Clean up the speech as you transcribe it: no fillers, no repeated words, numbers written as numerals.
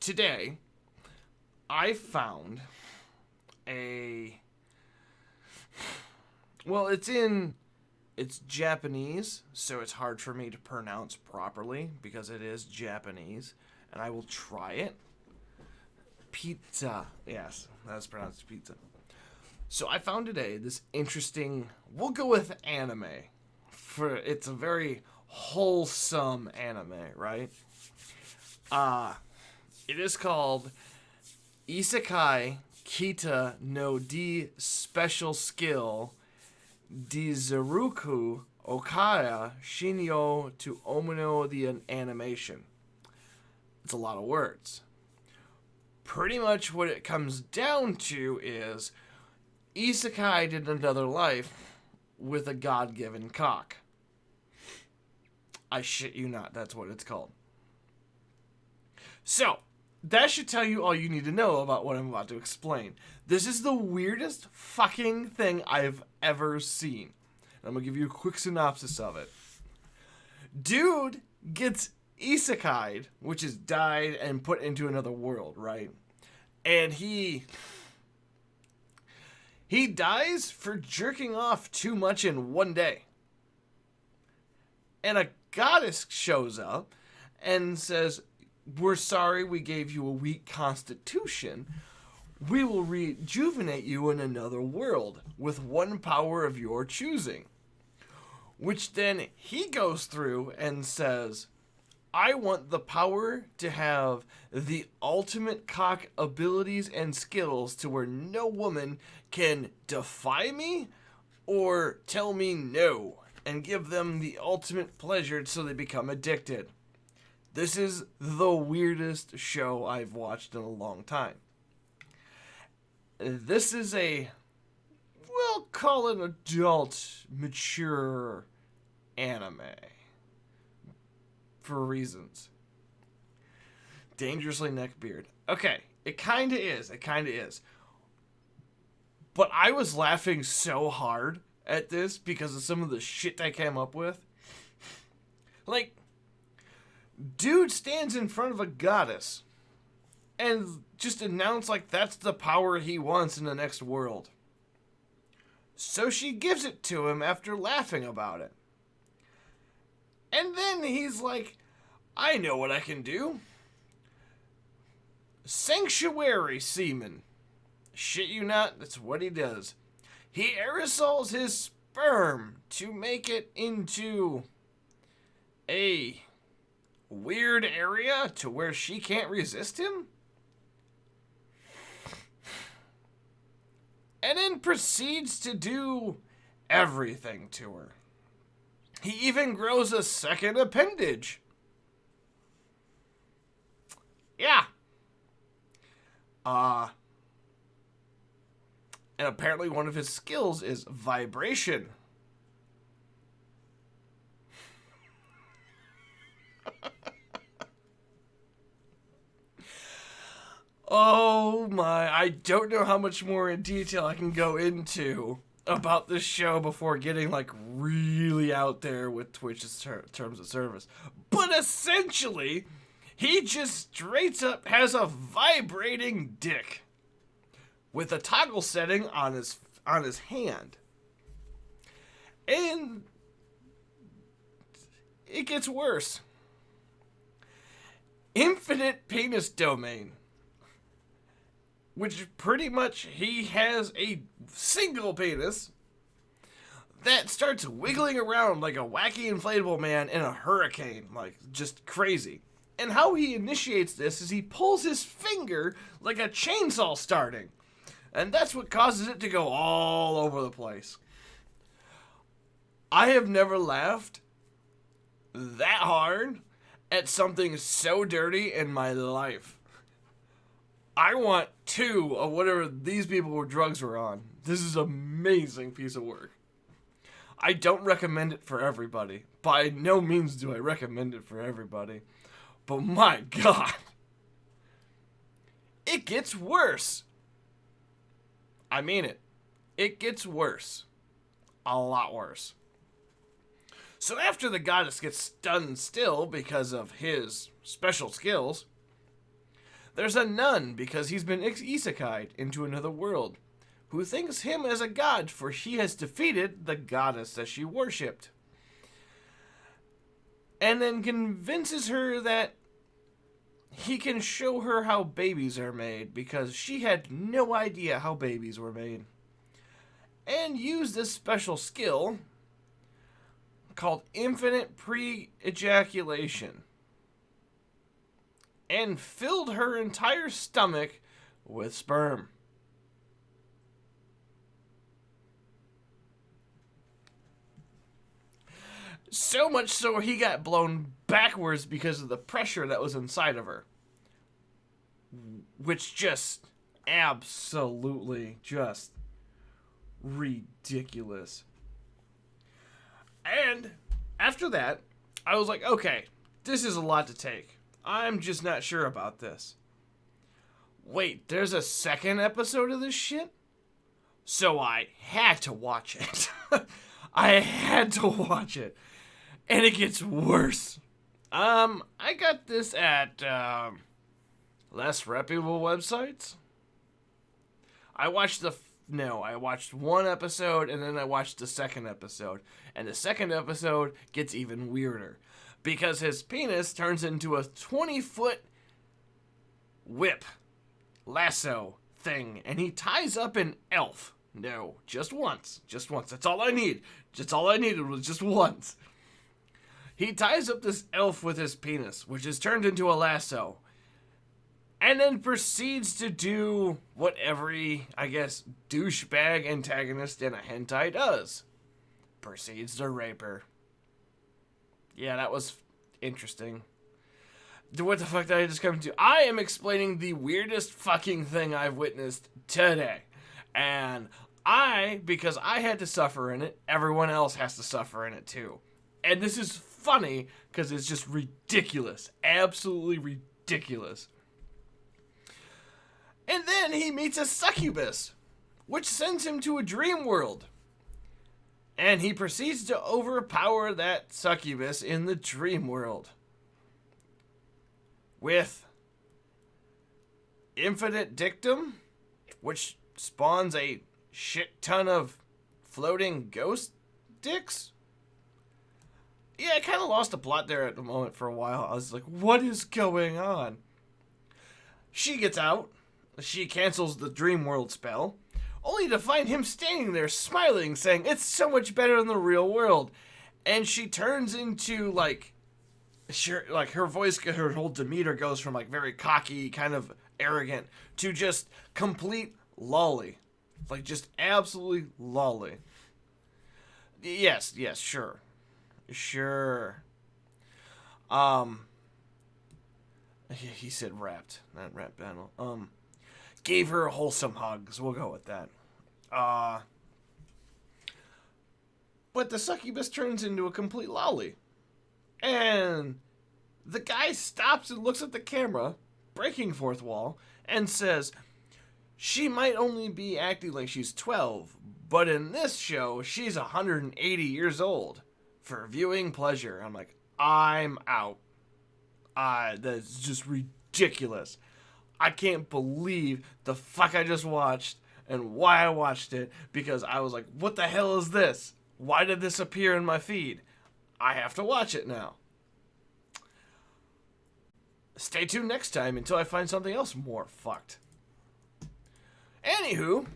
today I found a... Well, it's Japanese, so it's hard for me to pronounce properly because it is Japanese, and I will try it. Pizza. Yes, that's pronounced pizza. So I found today this interesting, we'll go with anime. It's a very wholesome anime, right? It is called Isekai Kita no D Special Skill Dizuruku Okaya Shinyo to Omino the Animation. It's a lot of words. Pretty much what it comes down to is Isekai did another life with a God-given cock. I shit you not, that's what it's called. So, that should tell you all you need to know about what I'm about to explain. This is the weirdest fucking thing I've ever seen. I'm going to give you a quick synopsis of it. Dude gets isekai'd, which is died and put into another world, right? And he dies for jerking off too much in one day. And a goddess shows up and says, "We're sorry we gave you a weak constitution. We will rejuvenate you in another world with one power of your choosing." Which then he goes through and says, "I want the power to have the ultimate cock abilities and skills to where no woman can defy me or tell me no, and give them the ultimate pleasure so they become addicted." This is the weirdest show I've watched in a long time. This is we'll call it adult, mature anime. For reasons. Dangerously neckbeard. Okay, it kinda is. But I was laughing so hard at this because of some of the shit I came up with. Like, dude stands in front of a goddess and just announce like that's the power he wants in the next world. So she gives it to him after laughing about it. And then he's like, "I know what I can do. Sanctuary semen." Shit you not, that's what he does. He aerosols his sperm to make it into a weird area to where she can't resist him. And then proceeds to do everything to her. He even grows a second appendage. Yeah. And apparently one of his skills is vibration. Oh my, I don't know how much more in detail I can go into about this show before getting like really out there with Twitch's terms of service. But essentially, he just straight up has a vibrating dick with a toggle setting on his hand. And it gets worse. Infinite penis domain. Which pretty much he has a single penis that starts wiggling around like a wacky inflatable man in a hurricane. Like, just crazy. And how he initiates this is he pulls his finger like a chainsaw starting. And that's what causes it to go all over the place. I have never laughed that hard at something so dirty in my life. I want 2 of whatever these people were drugs were on. This is an amazing piece of work. I don't recommend it for everybody. By no means do I recommend it for everybody. But my God. It gets worse. I mean it. It gets worse. A lot worse. So after the goddess gets stunned still because of his special skills, There's a nun, because he's been isekai'd into another world, who thinks him as a god, for he has defeated the goddess that she worshipped. And then convinces her that he can show her how babies are made, because she had no idea how babies were made. And used this special skill called infinite pre-ejaculation. And filled her entire stomach with sperm. So much so he got blown backwards because of the pressure that was inside of her. Which just absolutely just ridiculous. And after that, I was like, okay, this is a lot to take. I'm just not sure about this. Wait, there's a second episode of this shit? So I had to watch it. I had to watch it. And it gets worse. I got this at less reputable websites. I watched I watched one episode and then I watched the second episode. And the second episode gets even weirder. Because his penis turns into a 20-foot whip lasso thing. And he ties up an elf. No, just once. Just once. That's all I need. Just all I needed was just once. He ties up this elf with his penis, which is turned into a lasso. And then proceeds to do what every, I guess, douchebag antagonist in a hentai does. Proceeds to rape her. Yeah, that was interesting. What the fuck did I just come to? I am explaining the weirdest fucking thing I've witnessed today. And because I had to suffer in it, everyone else has to suffer in it too. And this is funny because it's just ridiculous. Absolutely ridiculous. And then he meets a succubus, which sends him to a dream world. And he proceeds to overpower that succubus in the dream world. With infinite dictum, which spawns a shit ton of floating ghost dicks. Yeah, I kind of lost the plot there at the moment for a while. I was like, what is going on? She gets out. She cancels the dream world spell. Only to find him standing there smiling, saying, it's so much better than the real world. And she turns into, her voice, her whole demeanor goes from, very cocky, kind of arrogant, to just complete lolly. Just absolutely lolly. Yes, sure. Sure. He said wrapped, not rap battle. Gave her wholesome hugs. We'll go with that. But the succubus turns into a complete lolly. And the guy stops and looks at the camera, breaking fourth wall, and says, she might only be acting like she's 12, but in this show, she's 180 years old. For viewing pleasure. I'm like, I'm out. That's just ridiculous. I can't believe the fuck I just watched and why I watched it, because I was like, what the hell is this? Why did this appear in my feed? I have to watch it now. Stay tuned next time until I find something else more fucked. Anywho,